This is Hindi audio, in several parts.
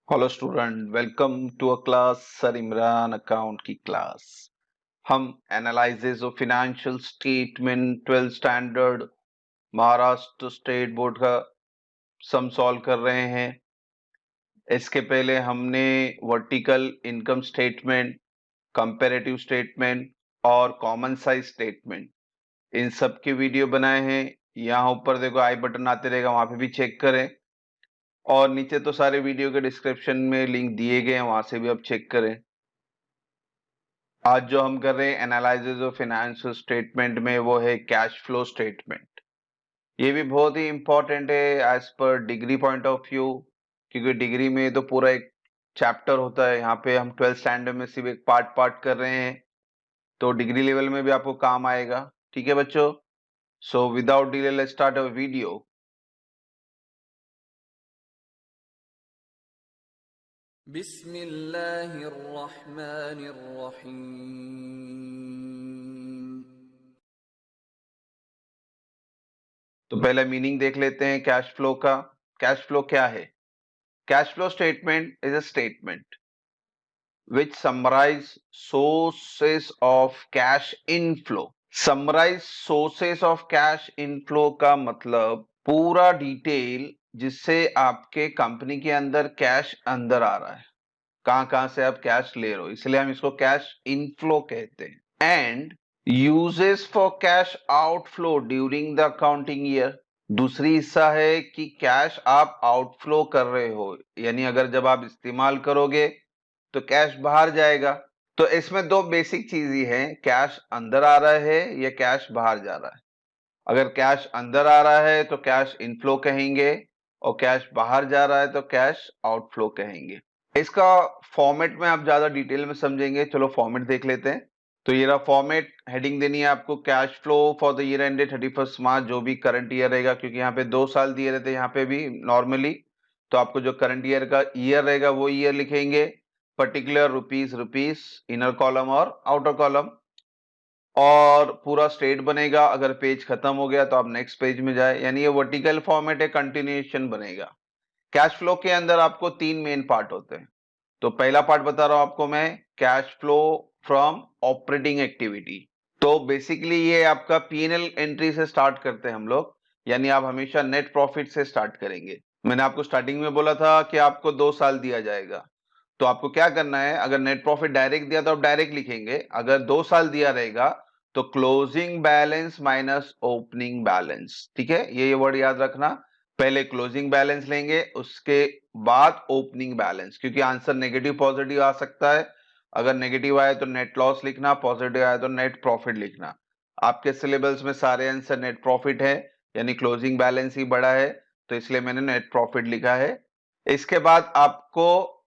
Hello student, welcome to a class sir Imran account की क्लास। हम analysis of financial statement 12th standard Maharashtra state board का सम सॉल्व कर रहे हैं। इसके पहले हमने vertical income statement, comparative statement और कॉमन साइज स्टेटमेंट इन सब के वीडियो बनाए हैं। यहाँ ऊपर देखो आई बटन आते रहेगा, वहां पे भी चेक करें और नीचे तो सारे वीडियो के डिस्क्रिप्शन में लिंक दिए गए हैं, वहां से भी आप चेक करें। आज जो हम कर रहे हैं एनालिसिस ऑफ फाइनेंशियल स्टेटमेंट में, वो है कैश फ्लो स्टेटमेंट। ये भी बहुत ही इंपॉर्टेंट है as per degree point of view, क्योंकि डिग्री में तो पूरा एक चैप्टर होता है। यहाँ पे हम 12th स्टैंडर्ड में सिर्फ एक पार्ट पार्ट कर रहे हैं, तो डिग्री लेवल में भी आपको काम आएगा। ठीक है बच्चों, so without delay let's start our video. बिस्मिल्लाहिर्रहमानिर्रहीम। तो पहले मीनिंग देख लेते हैं कैश फ्लो का। कैश फ्लो क्या है? Cash flow statement is a statement which summarize sources of cash inflow। summarize sources of cash inflow का मतलब पूरा डिटेल जिससे आपके कंपनी के अंदर कैश अंदर आ रहा है, कहां कहां से आप कैश ले रहे हो, इसलिए हम इसको कैश इनफ्लो कहते हैं। And uses for cash outflow during the accounting year. दूसरी हिस्सा है कि कैश आप आउटफ्लो कर रहे हो, यानी अगर जब आप इस्तेमाल करोगे तो कैश बाहर जाएगा। तो इसमें दो बेसिक चीज ही है, कैश अंदर आ रहा है या कैश बाहर जा रहा है। अगर कैश अंदर आ रहा है तो कैश इनफ्लो कहेंगे, और कैश बाहर जा रहा है तो कैश आउटफ्लो कहेंगे। इसका फॉर्मेट में आप ज्यादा डिटेल में समझेंगे, चलो फॉर्मेट देख लेते हैं। तो ये रहा फॉर्मेट। हेडिंग देनी है आपको cash flow for the year ended 31st मार्च, जो भी करंट ईयर रहेगा, क्योंकि यहाँ पे 2 साल दिए रहते हैं यहाँ पे भी नॉर्मली। तो आपको जो करंट ईयर का ईयर रहेगा वो ईयर लिखेंगे, particular rupees rupees inner column और आउटर कॉलम, और पूरा स्टेट बनेगा। अगर पेज खत्म हो गया तो आप नेक्स्ट पेज में जाए, यानी ये वर्टिकल फॉर्मेट है, कंटिन्यूएशन बनेगा। कैश फ्लो के अंदर आपको 3 मेन पार्ट होते हैं। तो पहला पार्ट बता रहा हूं आपको मैं, cash flow from operating activity. तो बेसिकली ये आपका पीएनएल एंट्री से स्टार्ट करते हैं हम लोग, यानी आप हमेशा नेट प्रॉफिट से स्टार्ट करेंगे। मैंने आपको स्टार्टिंग में बोला था कि आपको 2 साल दिया जाएगा, तो आपको क्या करना है, अगर नेट प्रॉफिट डायरेक्ट दिया तो आप डायरेक्ट लिखेंगे, अगर 2 साल दिया रहेगा तो closing balance minus opening balance. ठीक है, ये वर्ड याद रखना। पहले क्लोजिंग बैलेंस लेंगे, उसके बाद ओपनिंग बैलेंस, क्योंकि आंसर नेगेटिव पॉजिटिव आ सकता है। अगर नेगेटिव आए तो नेट लॉस लिखना, पॉजिटिव आए तो नेट प्रॉफिट लिखना। आपके सिलेबस में सारे आंसर नेट प्रॉफिट है, यानी क्लोजिंग बैलेंस ही बड़ा है, तो इसलिए मैंने नेट प्रॉफिट लिखा है। इसके बाद आपको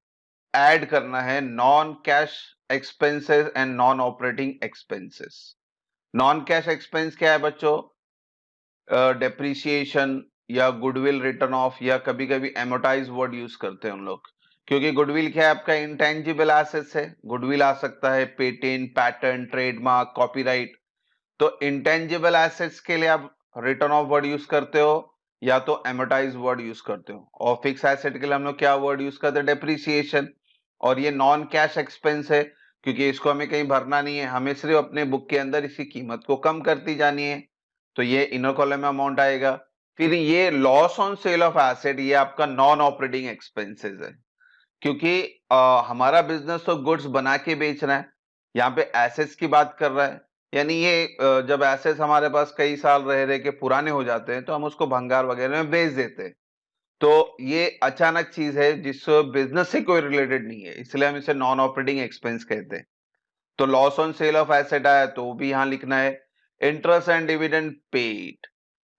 ऐड करना है non cash expenses and non operating expenses. Non cash expense क्या है बच्चों? डेप्रिसिएशन या गुडविल रिटर्न ऑफ, या कभी कभी एमोटाइज वर्ड यूज करते हैं हम लोग, क्योंकि गुडविल क्या है, आपका इंटेंजिबल एसेट्स है। गुडविल आ सकता है पेटेंट, पैटर्न, ट्रेडमार्क, कॉपीराइट। तो इंटेंजिबल एसेट्स के लिए आप रिटर्न ऑफ वर्ड यूज करते हो या तो एमोटाइज वर्ड यूज करते हो, और फिक्स एसेट के लिए हम लोग क्या वर्ड यूज करते हैं? डेप्रिसिएशन। और ये नॉन कैश एक्सपेंस है, क्योंकि इसको हमें कहीं भरना नहीं है, हमें सिर्फ अपने बुक के अंदर इसकी कीमत को कम करती जानी है। तो ये इनर कॉलम में अमाउंट आएगा। फिर ये loss on sale of asset, ये आपका नॉन ऑपरेटिंग एक्सपेंसेस है, क्योंकि हमारा बिजनेस तो गुड्स बना के बेचना है, यहाँ पे एसेट्स की बात कर रहा है। यानी ये जब एसेट्स हमारे पास कई साल रह रहे के पुराने हो जाते हैं तो हम उसको भंगार वगैरह में बेच देते हैं। तो ये अचानक चीज है जिस बिजनेस से कोई रिलेटेड नहीं है, इसलिए हम इसे नॉन ऑपरेटिंग एक्सपेंस कहते हैं। तो loss on sale of asset आया तो वो भी यहां लिखना है। इंटरेस्ट एंड डिविडेंड पेड,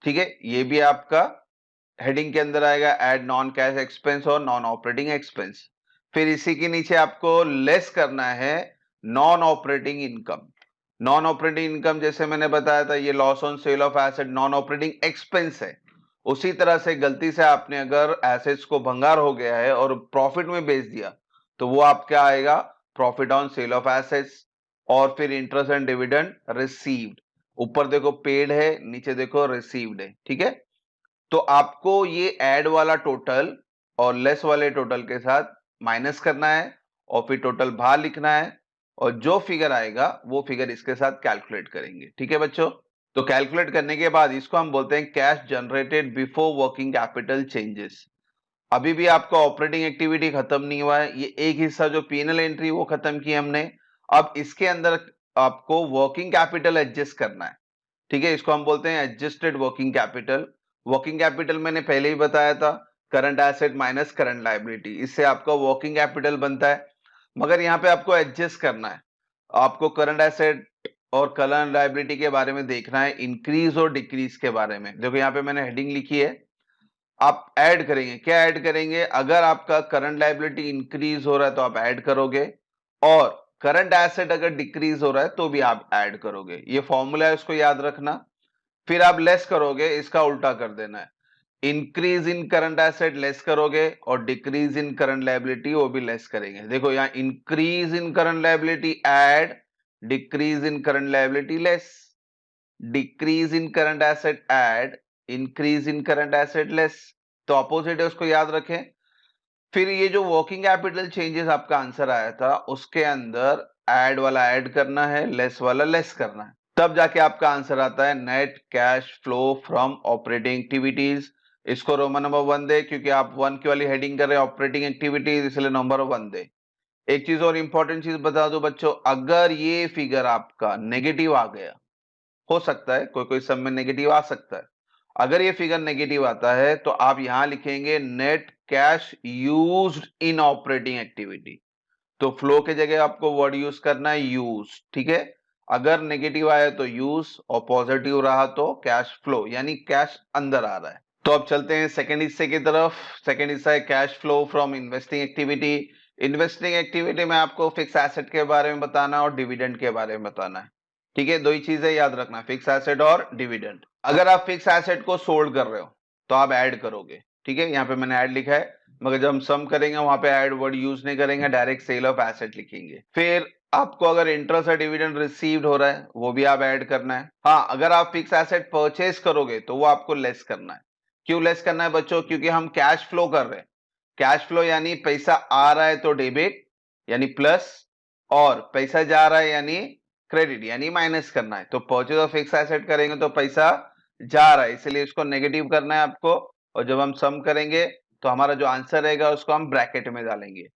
ठीक है, ये भी आपका हेडिंग के अंदर आएगा, एड नॉन कैश एक्सपेंस और नॉन ऑपरेटिंग एक्सपेंस। फिर इसी के नीचे आपको लेस करना है non operating income. Non operating income जैसे मैंने बताया था, ये loss on sale of asset non operating expense है। उसी तरह से गलती से आपने अगर एसेट्स को भंगार हो गया है और प्रॉफिट में बेच दिया, तो वो आपका आएगा profit on sale of assets. और फिर इंटरेस्ट एंड डिविडेंड रिसीव्ड, ऊपर देखो पेड है, नीचे देखो रिसीव्ड है। ठीक है, तो आपको ये ऐड वाला टोटल और लेस वाले टोटल के साथ माइनस करना है और फिर टोटल बाहर लिखना है, और जो फिगर आएगा वो फिगर इसके साथ कैलकुलेट करेंगे। ठीक है बच्चों, तो कैलकुलेट करने के बाद इसको हम बोलते हैं cash generated before working capital changes. अभी भी आपका ऑपरेटिंग एक्टिविटी खत्म नहीं हुआ है, ये एक हिस्सा जो पीएनएल एंट्री वो खत्म की हमने। अब इसके अंदर आपको वर्किंग कैपिटल एडजस्ट करना है। ठीक है, इसको हम बोलते हैं adjusted working capital. Working capital मैंने पहले ही बताया था, current asset minus current liability, इससे आपका वर्किंग कैपिटल बनता है। मगर यहाँ पे आपको एडजस्ट करना है, आपको करंट एसेट और करंट लायबिलिटी के बारे में देखना है, इंक्रीज और डिक्रीज के बारे में। देखो यहाँ पे मैंने हेडिंग लिखी है, आप ऐड करेंगे। क्या ऐड करेंगे? अगर आपका करंट लायबिलिटी इंक्रीज हो रहा है तो आप ऐड करोगे, और करंट एसेट अगर डिक्रीज हो रहा है तो भी आप ऐड करोगे। ये फॉर्मूला है, उसको याद रखना। फिर आप लेस करोगे, इसका उल्टा कर देना है, increase in current asset less करोगे और डिक्रीज इन करंट लायबिलिटी वो भी लेस करेंगे। देखो यहाँ increase in current liability add, decrease in current liability less, decrease in current asset add, increase in current asset less. तो अपोजिट है, उसको याद रखें। फिर ये जो वर्किंग कैपिटल चेंजेस आपका आंसर आया था उसके अंदर ऐड वाला ऐड करना है, लेस वाला लेस करना है, तब जाके आपका आंसर आता है net cash flow from operating activities. इसको रोमन नंबर 1 दे, क्योंकि आप 1 की वाली हेडिंग कर रहे हैं ऑपरेटिंग एक्टिविटीज, इसलिए नंबर 1 दे। एक चीज और इंपॉर्टेंट चीज बता दो बच्चों, अगर ये फिगर आपका नेगेटिव आ गया, हो सकता है कोई कोई सब में नेगेटिव आ सकता है, अगर ये फिगर नेगेटिव आता है तो आप यहां लिखेंगे net cash used in operating activity. तो फ्लो के जगह आपको वर्ड यूज करना है यूज। ठीक है, अगर नेगेटिव आया तो यूज और पॉजिटिव रहा तो कैश फ्लो, यानी कैश अंदर आ रहा है। तो अब चलते हैं सेकेंड हिस्से की तरफ। सेकेंड हिस्सा है cash flow from investing activity. Investing activity में आपको फिक्स एसेट के बारे में बताना है और डिविडेंड के बारे में बताना है। ठीक है, दो ही चीजें याद रखना, फिक्स एसेट और डिविडेंड। अगर आप फिक्स एसेट को सोल्ड कर रहे हो तो आप ऐड करोगे। ठीक है, यहाँ पे मैंने ऐड लिखा है, मगर जब हम सम करेंगे वहां पे ऐड वर्ड यूज नहीं करेंगे, डायरेक्ट सेल ऑफ एसेट लिखेंगे। फिर आपको अगर इंटरेस्ट और डिविडेंड रिसीव्ड हो रहा है वो भी आप ऐड करना है। हाँ, अगर आप फिक्स एसेट परचेज करोगे तो वो आपको लेस करना है। क्यों लेस करना है बच्चों? क्योंकि हम कैश फ्लो कर रहे हैं। कैश फ्लो यानी पैसा आ रहा है तो डेबिट यानी प्लस, और पैसा जा रहा है यानी क्रेडिट यानी माइनस करना है। तो परचेज ऑफ फिक्स एसेट करेंगे तो पैसा जा रहा है, इसलिए इसको नेगेटिव करना है आपको, और जब हम सम करेंगे तो हमारा जो आंसर रहेगा उसको हम ब्रैकेट में डालेंगे।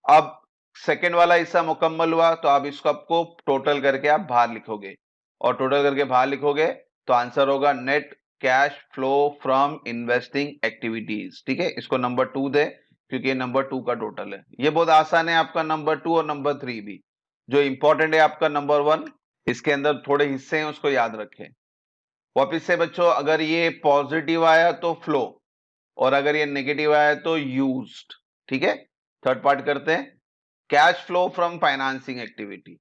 अब सेकेंड वाला हिस्सा मुकम्मल हुआ तो आप इसको आपको टोटल करके आप बाहर लिखोगे, और टोटल करके बाहर लिखोगे तो आंसर होगा net cash flow from investing activities. ठीक है, इसको नंबर 2 दे, क्योंकि ये नंबर 2 का टोटल है। ये बहुत आसान है आपका नंबर 2 और नंबर 3 भी। जो इंपॉर्टेंट है आपका नंबर 1, इसके अंदर थोड़े हिस्से हैं उसको याद रखें। वापिस से बच्चों, अगर ये पॉजिटिव आया तो फ्लो, और अगर ये नेगेटिव आया तो यूज्ड। ठीक है, थर्ड पार्ट करते हैं, cash flow from financing activity.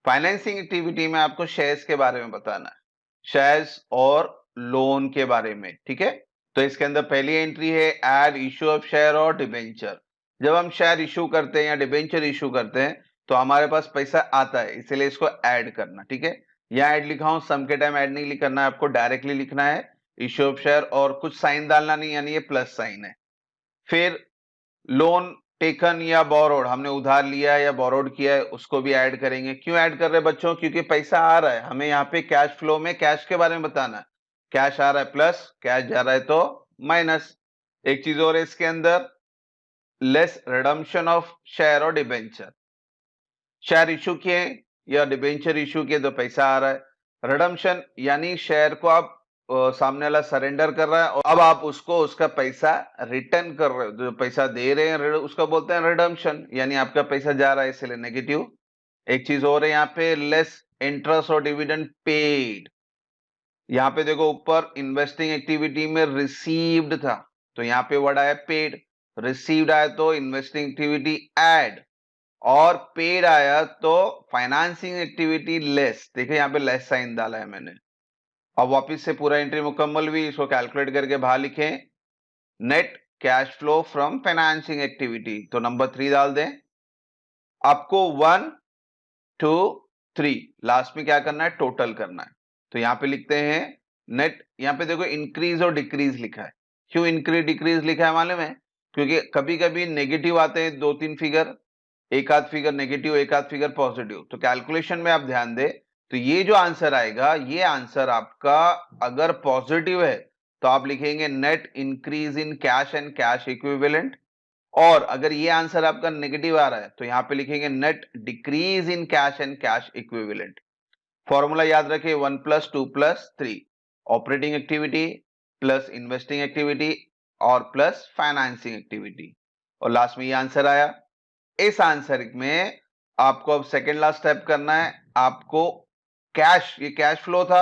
Financing activity में आपको शेयर्स के बारे में बताना है, शेयर्स और लोन के बारे में। ठीक है, तो इसके अंदर पहली एंट्री है एड इश्यू ऑफ शेयर और डिबेंचर। जब हम शेयर इश्यू करते हैं या डिबेंचर इश्यू करते हैं तो हमारे पास पैसा आता है, इसलिए इसको ऐड करना। ठीक है, यहाँ ऐड लिखा हूं, सम के टाइम ऐड नहीं करना है आपको, डायरेक्टली लिखना है इश्यू ऑफ शेयर, और कुछ साइन डालना नहीं, यानी ये प्लस साइन है। फिर लोन टेकन या बोरोड, हमने उधार लिया है या बोरोड किया है, उसको भी ऐड करेंगे। क्यों ऐड कर रहे हैं बच्चों? क्योंकि पैसा आ रहा है, हमें यहाँ पे कैश फ्लो में कैश के बारे में बताना है। कैश आ रहा है प्लस, कैश जा रहा है तो माइनस। एक चीज और है इसके अंदर, लेस रिडम्पशन ऑफ शेयर और डिबेंचर। शेयर इशू किए या डिबेंचर इशू किए तो पैसा आ रहा है। रिडम्पशन यानी शेयर को आप सामने वाला सरेंडर कर रहा है और अब आप उसको उसका पैसा रिटर्न कर रहे हो, जो पैसा दे रहे हैं उसका बोलते हैं रिडम्पशन, यानी आपका पैसा जा रहा है इसलिए नेगेटिव। एक चीज और है यहाँ पे, लेस इंटरेस्ट और डिविडेंड पेड। यहाँ पे देखो ऊपर इन्वेस्टिंग एक्टिविटी में रिसीव्ड था तो यहाँ पे वर्ड आया पेड, रिसीव्ड आया तो इन्वेस्टिंग एक्टिविटी ऐड, और पेड आया तो फाइनेंसिंग एक्टिविटी लेस। देखिए यहाँ पे लेस साइन डाला है मैंने। अब वापस से पूरा एंट्री मुकम्मल हुई, इसको कैलकुलेट करके बाहर लिखें, net cash flow from financing activity, तो नंबर 3 डाल दें। आपको 1 2 3 लास्ट में क्या करना है? टोटल करना है। तो यहां पे लिखते हैं नेट, यहां पे देखो इंक्रीज और डिक्रीज लिखा है। क्यों इंक्रीज डिक्रीज लिखा है मालूम है? क्योंकि कभी कभी नेगेटिव आते हैं 2-3 फिगर, एक आध फिगर नेगेटिव, एक आध फिगर पॉजिटिव, तो कैलकुलेशन में आप ध्यान दें। तो ये जो आंसर आएगा, ये आंसर आपका अगर पॉजिटिव है तो आप लिखेंगे net increase in cash and cash equivalent, और अगर ये आंसर आपका नेगेटिव आ रहा है तो यहां पे लिखेंगे net decrease in cash and cash equivalent. Formula याद रखें, 1+2+3, operating activity plus investing activity और प्लस फाइनेंसिंग एक्टिविटी, और लास्ट में ये आंसर आया। इस आंसर में आपको अब सेकेंड लास्ट स्टेप करना है। आपको कैश, ये कैश फ्लो था,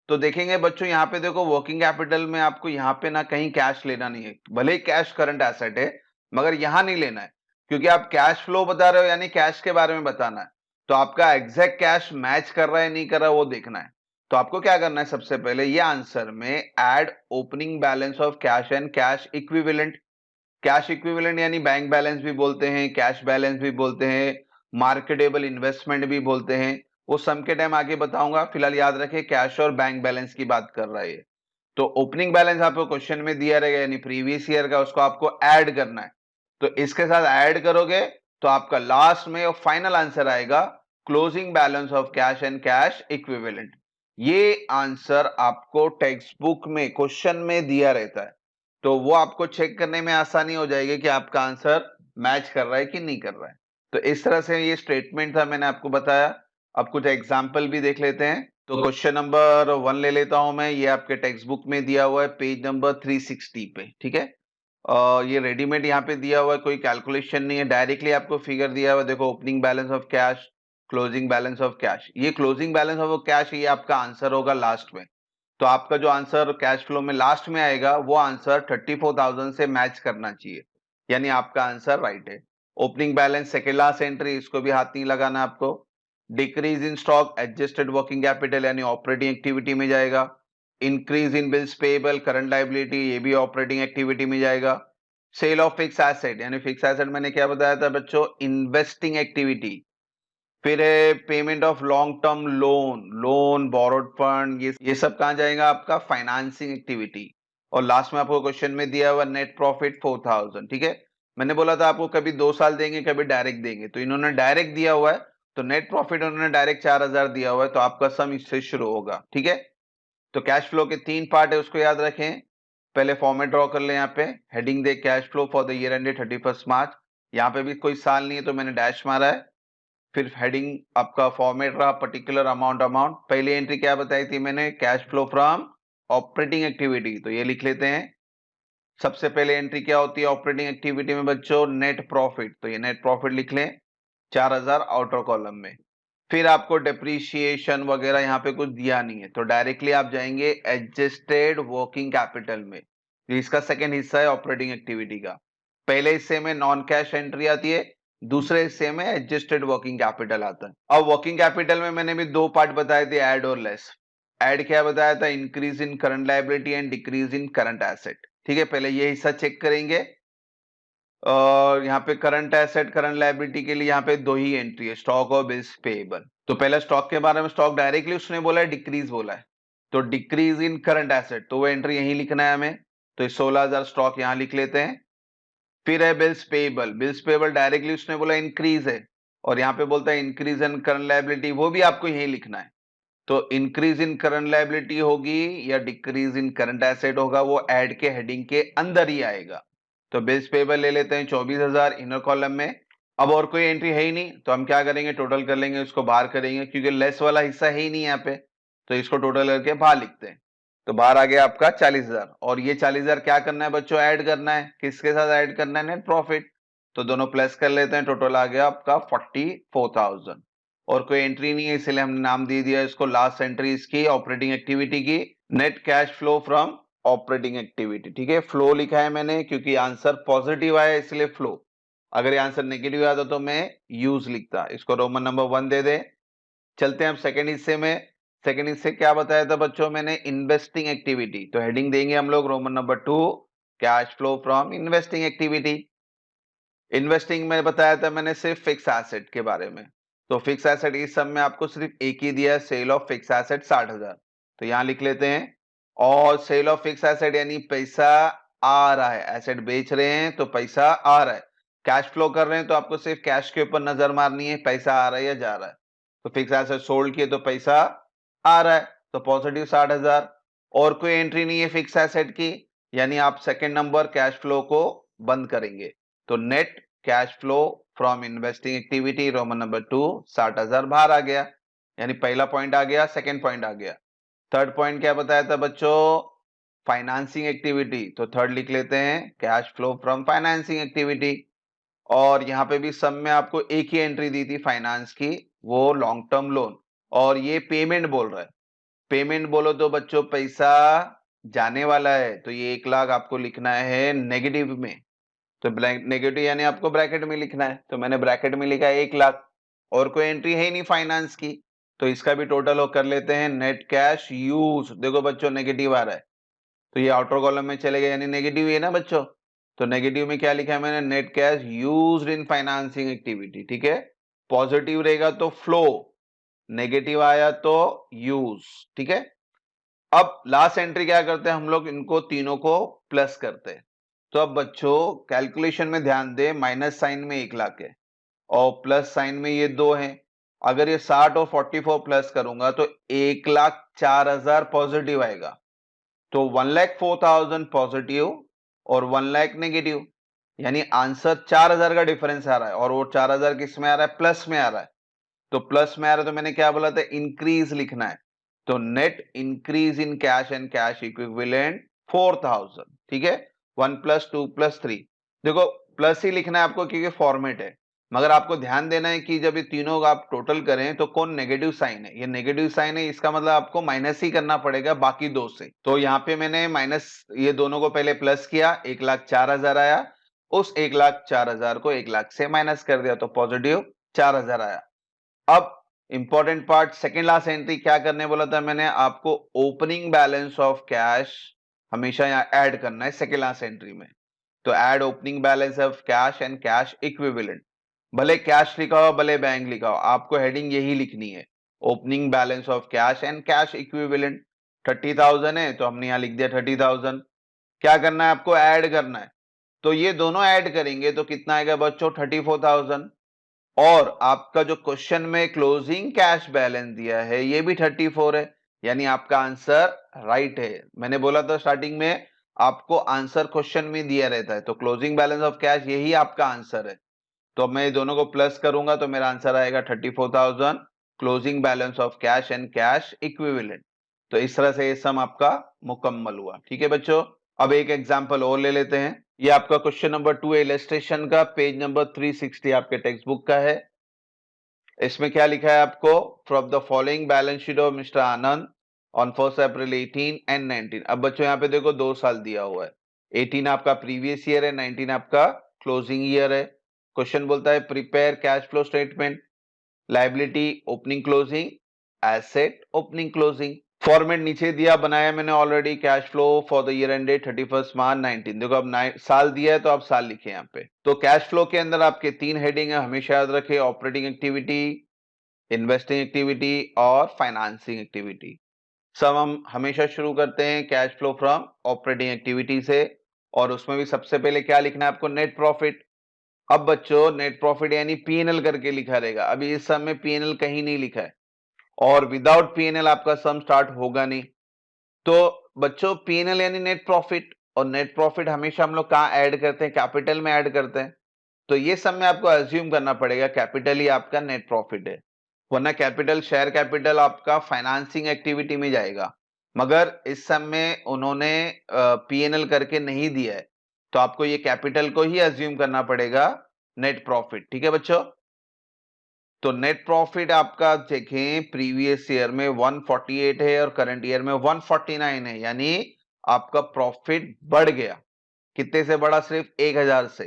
तो देखेंगे बच्चों यहाँ पे देखो वर्किंग कैपिटल में आपको यहाँ पे ना कहीं कैश लेना नहीं है, भले ही कैश करंट एसेट है मगर यहां नहीं लेना है, क्योंकि आप कैश फ्लो बता रहे हो यानी कैश के बारे में बताना है। तो आपका एग्जैक्ट कैश मैच कर रहा है नहीं कर रहा वो देखना है। तो आपको क्या करना है, सबसे पहले ये आंसर में add opening balance of cash and cash equivalent. Cash equivalent यानी बैंक बैलेंस भी बोलते हैं, कैश बैलेंस भी बोलते हैं, मार्केटेबल इन्वेस्टमेंट भी बोलते हैं, वो सम के टाइम आगे बताऊंगा। फिलहाल याद रखें कैश और बैंक बैलेंस की बात कर रहा है ये। तो ओपनिंग बैलेंस आपको क्वेश्चन में दिया रहेगा यानी प्रीवियस ईयर का, उसको आपको ऐड करना है। तो इसके साथ ऐड करोगे तो आपका लास्ट में और फाइनल आंसर आएगा closing balance of cash and cash equivalent. ये आंसर आपको टेक्स्ट बुक में क्वेश्चन में दिया रहता है, तो वो आपको चेक करने में आसानी हो जाएगी कि आपका आंसर मैच कर रहा है कि नहीं कर रहा है। तो इस तरह से ये स्टेटमेंट था, मैंने आपको बताया। अब कुछ एग्जाम्पल भी देख लेते हैं। तो क्वेश्चन नंबर 1 ले लेता हूं मैं, ये आपके टेक्स्ट बुक में दिया हुआ है पेज नंबर 360 पे, ठीक है। ये रेडीमेड यहाँ पे दिया हुआ है, कोई कैलकुलेशन नहीं है, डायरेक्टली आपको फिगर दिया हुआ है। देखो opening balance of cash, closing balance of cash, ये क्लोजिंग बैलेंस ऑफ कैश ये आपका आंसर होगा लास्ट में। तो आपका जो आंसर कैश फ्लो में लास्ट में आएगा वो आंसर 34,000 से मैच करना चाहिए, यानी आपका आंसर राइट है। Opening balance second last entry, इसको भी हाथ नहीं लगाना आपको। Decrease in stock adjusted working capital यानी ऑपरेटिंग एक्टिविटी में जाएगा। Increase in bills payable current liability, ये भी ऑपरेटिंग एक्टिविटी में जाएगा। सेल ऑफ फिक्स एसेट यानी फिक्स एसेट मैंने क्या बताया था बच्चों, इन्वेस्टिंग एक्टिविटी। फिर है payment of long term loan, loan borrowed fund, ये सब कहां जाएगा आपका फाइनेंसिंग एक्टिविटी। और लास्ट में आपको क्वेश्चन में दिया हुआ नेट प्रॉफिट 4,000, ठीक है। मैंने बोला था आपको कभी 2 साल देंगे कभी डायरेक्ट देंगे, तो इन्होंने डायरेक्ट दिया हुआ है, तो नेट प्रॉफिट उन्होंने डायरेक्ट 4,000 दिया हुआ है, तो आपका सम इससे शुरू होगा, ठीक है। तो कैश फ्लो के 3 पार्ट है, उसको याद रखें। पहले फॉर्मेट ड्रॉ कर ले, यहाँ पे heading they cash flow for the year ended 31 मार्च, यहाँ पे भी कोई साल नहीं है तो मैंने डैश मारा है। फिर हेडिंग आपका फॉर्मेट रहा पर्टिकुलर अमाउंट, पहली एंट्री क्या बताई थी मैंने, cash flow from operating activity, तो ये लिख लेते हैं। सबसे पहले एंट्री क्या होती है ऑपरेटिंग एक्टिविटी में बच्चों, नेट प्रॉफिट, तो ये नेट प्रॉफिट लिख लें 4,000 आउटर कॉलम में। फिर आपको डिप्रीशिएशन वगैरह यहाँ पे कुछ दिया नहीं है, तो डायरेक्टली आप जाएंगे एडजस्टेड वर्किंग कैपिटल में, तो इसका सेकेंड हिस्सा है ऑपरेटिंग एक्टिविटी का। पहले हिस्से में नॉन कैश एंट्री आती है, दूसरे हिस्से में एडजस्टेड वर्किंग कैपिटल आता है। अब वर्किंग कैपिटल में मैंने भी 2 पार्ट बताए थे, ऐड और लेस। ऐड क्या बताया था, increase in current liability and decrease in current asset, ठीक है। पहले ये हिस्सा चेक करेंगे, और यहाँ पे करंट एसेट करंट लायबिलिटी के लिए यहाँ पे 2 ही एंट्री है, स्टॉक और बिल्स पेएबल। तो पहले स्टॉक के बारे में, स्टॉक डायरेक्टली उसने बोला है डिक्रीज बोला है, तो डिक्रीज इन करंट एसेट, तो वो एंट्री यही लिखना है हमें, तो 16,000 स्टॉक यहाँ लिख लेते हैं। फिर है bills payable, bills payable directly उसने बोला इंक्रीज है, और यहाँ पे बोलता है इंक्रीज इन करंट लायबिलिटी, वो भी आपको यही लिखना है। तो इंक्रीज इन करंट लायबिलिटी होगी या डिक्रीज इन करंट एसेट होगा, वो ऐड के हेडिंग के अंदर ही आएगा। तो बिल्स पेबल ले लेते हैं 24,000 इनर कॉलम में। अब और कोई एंट्री है ही नहीं, तो हम क्या करेंगे, टोटल कर लेंगे, उसको बाहर करेंगे, क्योंकि लेस वाला हिस्सा है ही नहीं यहाँ पे, तो इसको टोटल करके बाहर लिखते हैं। तो बाहर आ गया आपका 40,000, और ये 40,000 क्या करना है बच्चों, ऐड करना है, किसके साथ ऐड करना है, नेट प्रॉफिट, तो दोनों प्लस कर लेते हैं, टोटल आ गया आपका 44,000। और कोई एंट्री नहीं है इसलिए हमने नाम दे दिया इसको लास्ट एंट्री इसकी ऑपरेटिंग एक्टिविटी की, net cash flow from operating activity, ठीक है। फ्लो लिखा है मैंने क्योंकि आंसर पॉजिटिव आया इसलिए फ्लो, अगर ये आंसर नेगेटिव आता तो मैं यूज लिखता, इसको रोमन नंबर 1 दे दे। चलते हैं हम सेकंड हिस्से में। सेकंड हिस्से क्या बताया था बच्चों मैंने, इन्वेस्टिंग एक्टिविटी, तो हेडिंग देंगे हम लोग Roman number 2 cash flow from investing activity. Investing में बताया था मैंने सिर्फ फिक्स एसेट के बारे में, तो फिक्स एसेट इस सब में आपको सिर्फ एक ही दिया है, सेल ऑफ फिक्स एसेट 60,000, तो यहां लिख लेते हैं। और सेल ऑफ फिक्स एसेट यानी पैसा आ रहा है, एसेट बेच रहे हैं तो पैसा आ रहा है, कैश फ्लो कर रहे हैं तो आपको सिर्फ कैश के ऊपर नजर मारनी है, पैसा आ रहा है या जा रहा है। तो फिक्स एसेट सोल्ड किए तो पैसा आ रहा है, तो पॉजिटिव 60,000। और कोई एंट्री नहीं है फिक्स एसेट की, यानी आप सेकंड नंबर कैश फ्लो को बंद करेंगे। तो net cash flow from investing activity Roman number 2 60,000 बाहर आ गया, यानी पहला पॉइंट आ गया, सेकंड पॉइंट आ गया। थर्ड पॉइंट क्या बताया था बच्चों? Financing activity. तो थर्ड लिख लेते हैं cash flow from financing activity. और यहाँ पे भी सम में आपको एक ही एंट्री दी थी फाइनेंस की, वो लॉन्ग टर्म लोन, और ये पेमेंट बोल रहा है। पेमेंट बोलो तो बच्चों पैसा जाने वाला है, तो ये 1 लाख आपको लिखना है नेगेटिव में। तो नेगेटिव यानी आपको ब्रैकेट में लिखना है, तो मैंने ब्रैकेट में लिखा है 1 लाख। और कोई एंट्री है ही नहीं फाइनेंस की, तो इसका भी टोटल कर लेते हैं। नेट कैश यूज, देखो बच्चों नेगेटिव आ रहा है, तो ये आउटर कॉलम में चले गए, यानी नेगेटिव है ना बच्चों। तो नेगेटिव में क्या लिखा है मैंने? Net cash used in financing activity, ठीक है। पॉजिटिव रहेगा तो फ्लो, नेगेटिव आया तो यूज, ठीक है। अब लास्ट एंट्री क्या करते हैं हम लोग? इनको तीनों को प्लस करते हैं। तो अब बच्चों कैलकुलेशन में ध्यान दें, माइनस साइन में 1 लाख है और प्लस साइन में ये 2 है। अगर ये 60 और 44 प्लस करूंगा तो 1,04,000 पॉजिटिव आएगा। तो 1,04,000 पॉजिटिव और 1 लाख नेगेटिव, यानी आंसर 4,000 का डिफरेंस आ रहा है। और वो 4,000 किस में आ रहा है? प्लस में आ रहा है। तो प्लस में आ रहा है तो मैंने क्या बोला था? इंक्रीज लिखना है। तो net increase in cash and cash equivalent 4,000, ठीक है। 1 + 2 + 3, देखो प्लस ही लिखना है आपको क्योंकि फॉर्मेट है, मगर आपको ध्यान देना है कि जब ये तीनों आप टोटल करें तो कौन नेगेटिव साइन है? ये नेगेटिव साइन है, इसका मतलब आपको माइनस ही करना पड़ेगा बाकी दो से। तो यहाँ पे मैंने माइनस ये दोनों को पहले प्लस किया, 1,04,000 आया, उस 1,04,000 को 1 लाख से माइनस कर दिया तो पॉजिटिव 4,000 आया। अब important part, second last entry क्या करने बोला था मैंने आपको? ओपनिंग बैलेंस ऑफ कैश हमेशा यहाँ ऐड करना है सेकेंड लास्ट एंट्री में। तो add opening balance of cash and cash equivalent, भले कैश लिखा हो भले बैंक लिखा हो, आपको हेडिंग यही लिखनी है, opening balance of cash and cash equivalent. 30,000 है तो हमने यहाँ लिख दिया 30,000। क्या करना है आपको? ऐड करना है। तो ये दोनों ऐड करेंगे तो कितना आएगा बच्चों? 34,000। और आपका जो क्वेश्चन में क्लोजिंग कैश बैलेंस दिया है ये भी 34 है, यानी आपका आंसर राइट है। मैंने बोला था स्टार्टिंग में आपको आंसर क्वेश्चन में दिया रहता है, तो क्लोजिंग बैलेंस ऑफ कैश यही आपका आंसर है। तो मैं ये दोनों को प्लस करूंगा तो मेरा आंसर आएगा 34,000 closing balance of cash and cash equivalent. तो इस तरह से ये सम आपका मुकम्मल हुआ, ठीक है बच्चों। अब एक एग्जांपल और ले लेते हैं। ये आपका क्वेश्चन नंबर 2 इलस्ट्रेशन का, पेज नंबर 360 आपके टेक्स्ट बुक का है। इसमें क्या लिखा है आपको? From the following balance sheet of mister Anand on 1 April 18 and 19। अब बच्चों यहाँ पे देखो 2 साल दिया हुआ है, 18 आपका प्रीवियस ईयर है, 19 आपका क्लोजिंग ईयर है। क्वेश्चन बोलता है prepare cash flow statement, liability opening closing, asset opening closing. Format नीचे दिया, बनाया मैंने already, cash flow for the year ended 31 मार्च 19। देखो अब साल दिया है तो आप साल लिखे यहाँ पे। तो कैश फ्लो के अंदर आपके 3 हेडिंग है, हमेशा याद रखें, ऑपरेटिंग एक्टिविटी, इन्वेस्टिंग एक्टिविटी और फाइनेंसिंग एक्टिविटी। सब हम हमेशा शुरू करते हैं cash flow from operating activity से, और उसमें भी सबसे पहले क्या लिखना है आपको? Net profit. अब बच्चों नेट प्रॉफिट यानी पीएनएल करके लिखा रहेगा, अभी इस सम में पीएनएल कहीं नहीं लिखा है और विदाउट पीएनएल आपका सम स्टार्ट होगा नहीं। तो बच्चों पीएनएल यानी नेट प्रॉफिट, और नेट प्रॉफिट हमेशा हम लोग कहाँ ऐड करते हैं? कैपिटल में ऐड करते हैं। तो ये सब में आपको अज्यूम करना पड़ेगा कैपिटल ही आपका नेट प्रॉफिट है, वरना कैपिटल शेयर कैपिटल आपका फाइनेंसिंग एक्टिविटी में जाएगा। मगर इस सब में उन्होंने पीएनएल करके नहीं दिया है, तो आपको ये कैपिटल को ही अज्यूम करना पड़ेगा नेट प्रॉफिट, ठीक है बच्चों। तो नेट प्रॉफिट आपका देखें प्रीवियस ईयर में 148 है और करंट ईयर में 149 है, यानी आपका प्रॉफिट बढ़ गया। कितने से बढ़ा? सिर्फ 1,000 से।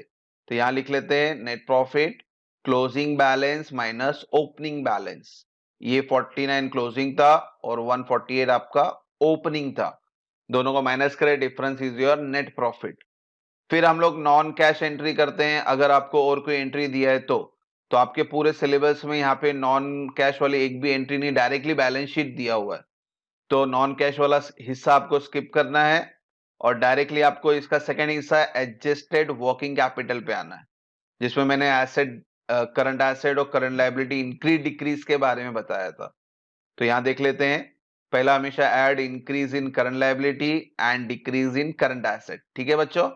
तो यहां लिख लेते हैं net profit closing balance minus opening balance. ये 49 क्लोजिंग था और 148 आपका ओपनिंग था, दोनों को माइनस करें, difference is your net profit. फिर हम लोग नॉन कैश एंट्री करते हैं, अगर आपको और कोई एंट्री दिया है तो आपके पूरे सिलेबस में यहाँ पे नॉन कैश वाली एक भी एंट्री नहीं, डायरेक्टली बैलेंस शीट दिया हुआ है, तो नॉन कैश वाला हिस्सा आपको स्किप करना है और डायरेक्टली आपको इसका सेकंड हिस्सा एडजस्टेड वर्किंग कैपिटल पे आना है, जिसमें मैंने एसेट, करंट एसेट और करंट लायबिलिटी इंक्रीज डिक्रीज के बारे में बताया था। तो यहां देख लेते हैं। पहला हमेशा add increase in current liability and decrease in current asset. ठीक है बच्चों,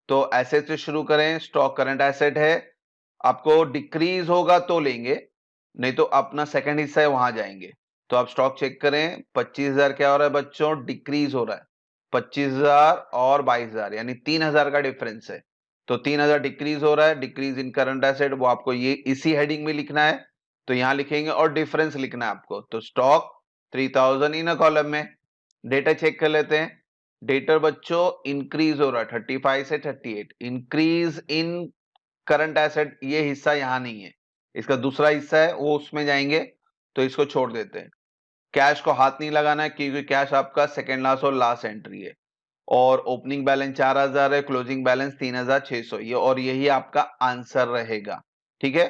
तो एसेट से शुरू करें। स्टॉक करंट एसेट है, आपको डिक्रीज होगा तो लेंगे, नहीं तो अपना सेकंड हिस्सा है वहां जाएंगे। तो आप स्टॉक चेक करें, 25,000 क्या हो रहा है बच्चों, डिक्रीज हो रहा है। 25,000 और 22,000 यानी 3,000 का डिफरेंस है। तो 3,000 डिक्रीज हो रहा है, डिक्रीज इन करंट एसेट, वो आपको ये इसी हेडिंग में लिखना है। तो यहां लिखेंगे और डिफरेंस लिखना है आपको। तो स्टॉक 3,000 इन कॉलम में। डेटा चेक कर लेते हैं। डेटर बच्चों इंक्रीज हो रहा है 35 से 38। इंक्रीज इन करंट एसेट ये हिस्सा यहां नहीं है, इसका दूसरा हिस्सा है, वो उसमें जाएंगे, तो इसको छोड़ देते हैं। कैश को हाथ नहीं लगाना है क्योंकि कैश आपका सेकेंड लास्ट और लास्ट एंट्री है। और ओपनिंग बैलेंस 4,000 है, क्लोजिंग बैलेंस 3,600, ये और यही आपका आंसर रहेगा। ठीक है,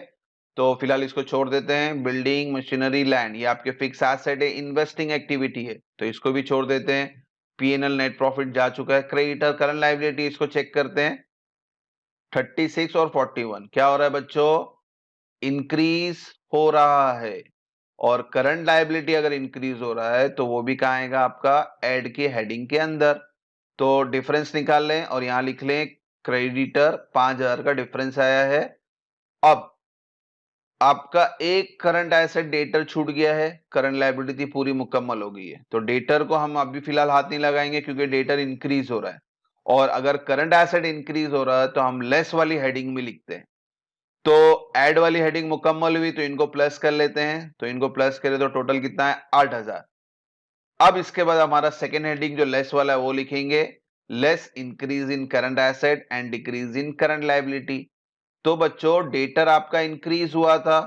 तो फिलहाल इसको छोड़ देते हैं। बिल्डिंग मशीनरी लैंड ये आपके फिक्स एसेट है, इन्वेस्टिंग एक्टिविटी है, तो इसको भी छोड़ देते हैं। पीएनएल नेट प्रॉफिट जा चुका है। क्रेडिटर करंट लायबिलिटी इसको चेक करते हैं। 36 और 41 क्या हो रहा है बच्चों, इंक्रीज हो रहा है। और करंट लायबिलिटी अगर इंक्रीज हो रहा है तो वो भी कहाँ आएगा, आपका एड के हेडिंग के अंदर। तो डिफरेंस निकाल लें और यहां लिख लें क्रेडिटर 5,000 का डिफरेंस आया है। अब आपका एक करंट एसेट डेटर छूट गया है, करंट लायबिलिटी पूरी मुकम्मल हो गई है। तो डेटर को हम अभी फिलहाल हाथ नहीं लगाएंगे क्योंकि डेटर इंक्रीज हो रहा है। और अगर करंट एसेट इंक्रीज हो रहा है तो हम लेस वाली हेडिंग में लिखते हैं। तो ऐड वाली हेडिंग मुकम्मल हुई तो इनको प्लस कर लेते हैं। तो इनको प्लस करें तो टोटल कितना है, 8,000। अब इसके बाद हमारा सेकेंड हेडिंग जो लेस वाला है वो लिखेंगे, less increase in current asset and decrease in current liability. तो बच्चों डेटर आपका इंक्रीज हुआ था,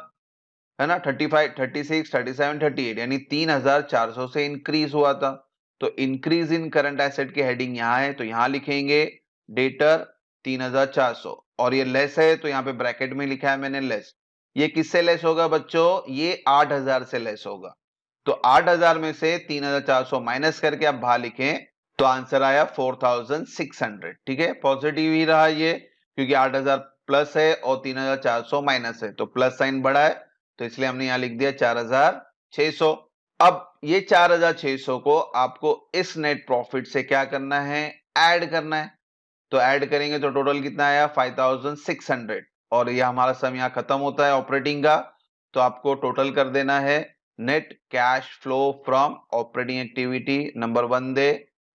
है ना, 35, 36, 37, 38 यानी 3,400 से इंक्रीज हुआ था। तो इंक्रीज इन करंट एसेट की हेडिंग यहां है, तो यहां लिखेंगे डेटर 3,400। और ये लेस है तो यहाँ पे ब्रैकेट में लिखा है मैंने लेस। ये किससे लेस होगा बच्चों, ये 8,000 से लेस होगा। तो 8,000 में से 3,400 माइनस करके आप बाहर लिखें तो आंसर आया 4,600। ठीक है, पॉजिटिव ही रहा ये क्योंकि 8,000 प्लस है और 3,400 माइनस है, तो प्लस साइन बड़ा है, तो इसलिए हमने यहां लिख दिया 4,600। अब ये 4,600 को आपको इस नेट प्रॉफिट से क्या करना है, ऐड करना है। तो ऐड करेंगे तो टोटल कितना आया, 5,600। और ये हमारा सम यहाँ खत्म होता है ऑपरेटिंग का। तो आपको टोटल कर देना है net cash flow from operating activity number 1 दे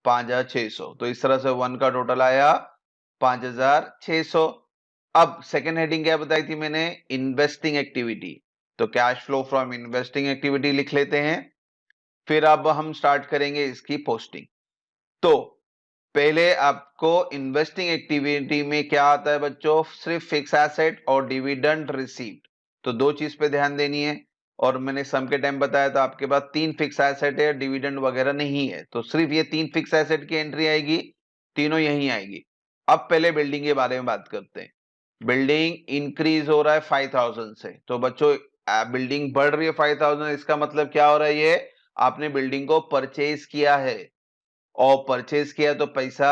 5,600। तो इस तरह से 1 का टोटल आया 5,600। अब सेकेंड हेडिंग क्या बताई थी मैंने, इन्वेस्टिंग एक्टिविटी। तो cash flow from investing activity लिख लेते हैं। फिर अब हम स्टार्ट करेंगे इसकी पोस्टिंग। तो पहले आपको इन्वेस्टिंग एक्टिविटी में क्या आता है बच्चों, सिर्फ फिक्स एसेट और डिविडेंड रिसीव्ड। तो दो चीज पे ध्यान देनी है। और मैंने सम के टाइम बताया था आपके पास 3 फिक्स एसेट है, डिविडेंड वगैरह नहीं है, तो सिर्फ ये 3 फिक्स एसेट की एंट्री आएगी, तीनों यही आएगी। अब पहले बिल्डिंग के बारे में बात करते हैं। बिल्डिंग इंक्रीज हो रहा है 5,000 से। तो बच्चों बिल्डिंग बढ़ रही है 5,000, इसका मतलब क्या हो रहा है, ये आपने बिल्डिंग को परचेज किया है और परचेज किया तो पैसा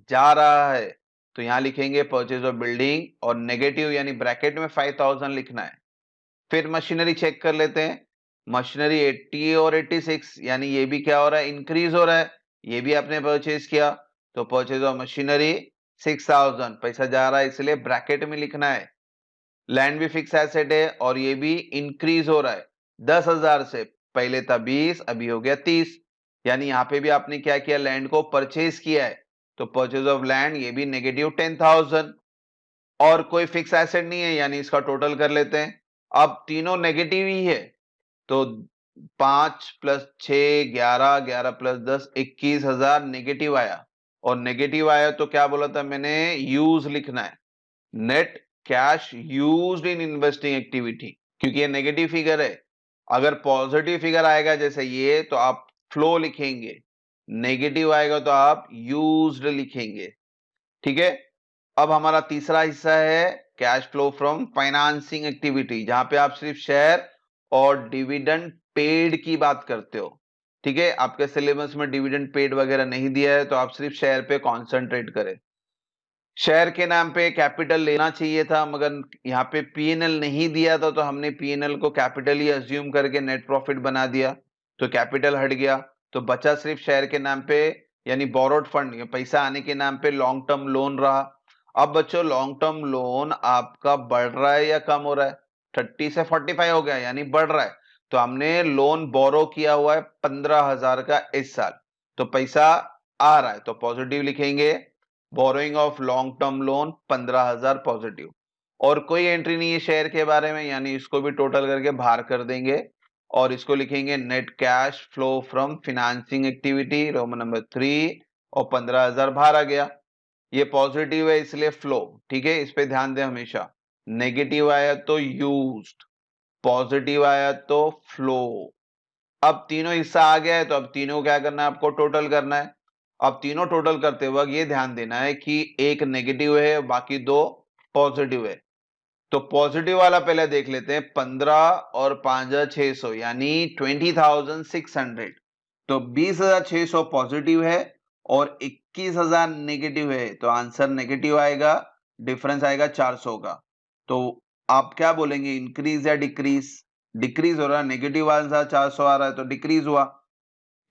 जा रहा है। तो यहां लिखेंगे परचेज ऑफ बिल्डिंग और नेगेटिव यानी ब्रैकेट में 5,000 लिखना है। फिर मशीनरी चेक कर लेते हैं। मशीनरी 80 और 86 यानी ये भी क्या हो रहा है, इंक्रीज हो रहा है, ये भी आपने परचेज किया। तो परचेज ऑफ मशीनरी 6,000, पैसा जा रहा है इसलिए ब्रैकेट में लिखना है। लैंड भी फिक्स एसेट है और ये भी इंक्रीज हो रहा है 10,000 से, पहले था 20 अभी हो गया 30, यानी यहां पे भी आपने क्या किया, लैंड को परचेज किया है। तो परचेज ऑफ लैंड ये भी नेगेटिव 10,000। और कोई फिक्स एसेट नहीं है यानी इसका टोटल कर लेते हैं। अब तीनों नेगेटिव ही है, तो 5 प्लस 6 11, 11 प्लस 10 21,000 नेगेटिव आया। और नेगेटिव आया तो क्या बोला था मैंने, यूज लिखना है, net cash used in investing activity, क्योंकि ये नेगेटिव फिगर है। अगर पॉजिटिव फिगर आएगा जैसे ये तो आप फ्लो लिखेंगे, नेगेटिव आएगा तो आप यूज्ड लिखेंगे। ठीक है, अब हमारा तीसरा हिस्सा है cash flow from financing activity, जहां पे आप सिर्फ शेयर और डिविडेंड पेड की बात करते हो। ठीक है, आपके सिलेबस में डिविडेंड पेड वगैरह नहीं दिया है, तो आप सिर्फ शेयर पे कॉन्सेंट्रेट करें। शेयर के नाम पे कैपिटल लेना चाहिए था, मगर यहाँ पे पीएनएल नहीं दिया था, तो हमने पीएनएल को कैपिटल ही अज्यूम करके नेट प्रॉफिट बना दिया, तो कैपिटल हट गया, तो बचा सिर्फ शेयर के नाम पे यानी बोरोड फंड, पैसा आने के नाम पे लॉन्ग टर्म लोन रहा। अब बच्चों लॉन्ग टर्म लोन आपका बढ़ रहा है या कम हो रहा है? 30 से 45 हो गया, यानी बढ़ रहा है। तो हमने लोन बोरो किया हुआ है 15,000 का इस साल, तो पैसा आ रहा है, तो पॉजिटिव लिखेंगे। Borrowing of long term loan 15,000 positive, और कोई एंट्री नहीं है शेयर के बारे में, यानी इसको भी टोटल करके बाहर कर देंगे और इसको लिखेंगे net cash flow from financing activity, Roman number 3, और 15,000 बाहर आ गया। ये पॉजिटिव है इसलिए फ्लो, ठीक है, इस पे ध्यान दें हमेशा। नेगेटिव आया तो यूज्ड, पॉजिटिव आया तो फ्लो। अब तीनों हिस्सा आ गया है, तो अब तीनों क्या करना है, आपको टोटल करना है। अब तीनों टोटल करते वक्त ये ध्यान देना है कि एक नेगेटिव है बाकी दो पॉजिटिव है। तो पॉजिटिव वाला पहले देख लेते हैं, 15 और 5,600 यानी 20,600। तो 20,600 पॉजिटिव है और 21,000 नेगेटिव है, तो आंसर नेगेटिव आएगा, डिफरेंस आएगा 400 का। तो आप क्या बोलेंगे, इंक्रीज या डिक्रीज? डिक्रीज हो रहा है, नेगेटिव आंसर 400 आ रहा है, तो डिक्रीज हुआ।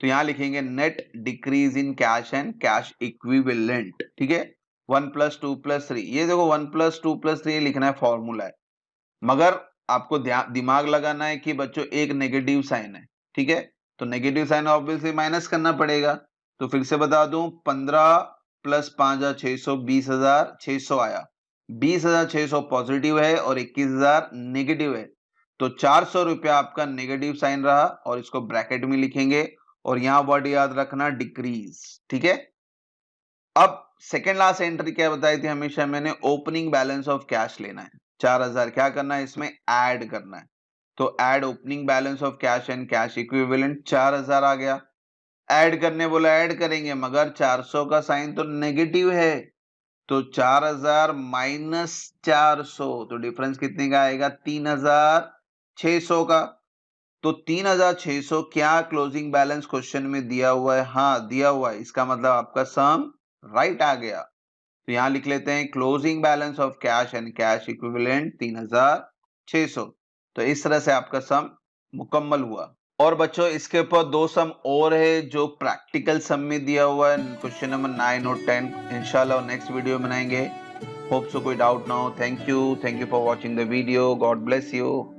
तो यहां लिखेंगे net decrease in cash and cash equivalent, ठीक है। 1 + 2 + 3, ये देखो 1 + 2 + 3 लिखना है, फॉर्मूला है, मगर आपको दिमाग लगाना है कि बच्चों एक नेगेटिव साइन है, ठीक है, तो नेगेटिव साइन ऑब्वियसली माइनस करना पड़ेगा। तो फिर से बता दूं, 15 + 5,600 20,600 आया, 20,600 पॉजिटिव है और 21,000 नेगेटिव है, तो 400 रुपया आपका नेगेटिव साइन रहा, और इसको ब्रैकेट में लिखेंगे, और यहां वर्ड याद रखना डिक्रीज, ठीक है। अब सेकेंड लास्ट एंट्री क्या बताई थी हमेशा मैंने, ओपनिंग बैलेंस ऑफ कैश लेना है, 4,000 क्या करना है इसमें ऐड करना है, तो add opening balance of cash and cash equivalent, 4,000 आ गया। ऐड करने बोला ऐड करेंगे, मगर 400 का साइन तो नेगेटिव है, तो 4,000 माइनस 400, तो डिफरेंस कितने का आएगा, 3,600 का। तो 3,600 क्या क्लोजिंग बैलेंस क्वेश्चन में दिया हुआ है? हाँ दिया हुआ है, इसका मतलब आपका सम राइट आ गया। तो यहां लिख लेते हैं closing balance of cash and cash equivalent 3,600। तो इस तरह से आपका सम मुकम्मल हुआ। और बच्चों इसके ऊपर दो सम और है जो प्रैक्टिकल सम में दिया हुआ है, क्वेश्चन नंबर 9 और 10, इंशाल्लाह नेक्स्ट वीडियो बनाएंगे। होप सो कोई डाउट ना हो। Thank you for watching the video, God bless you.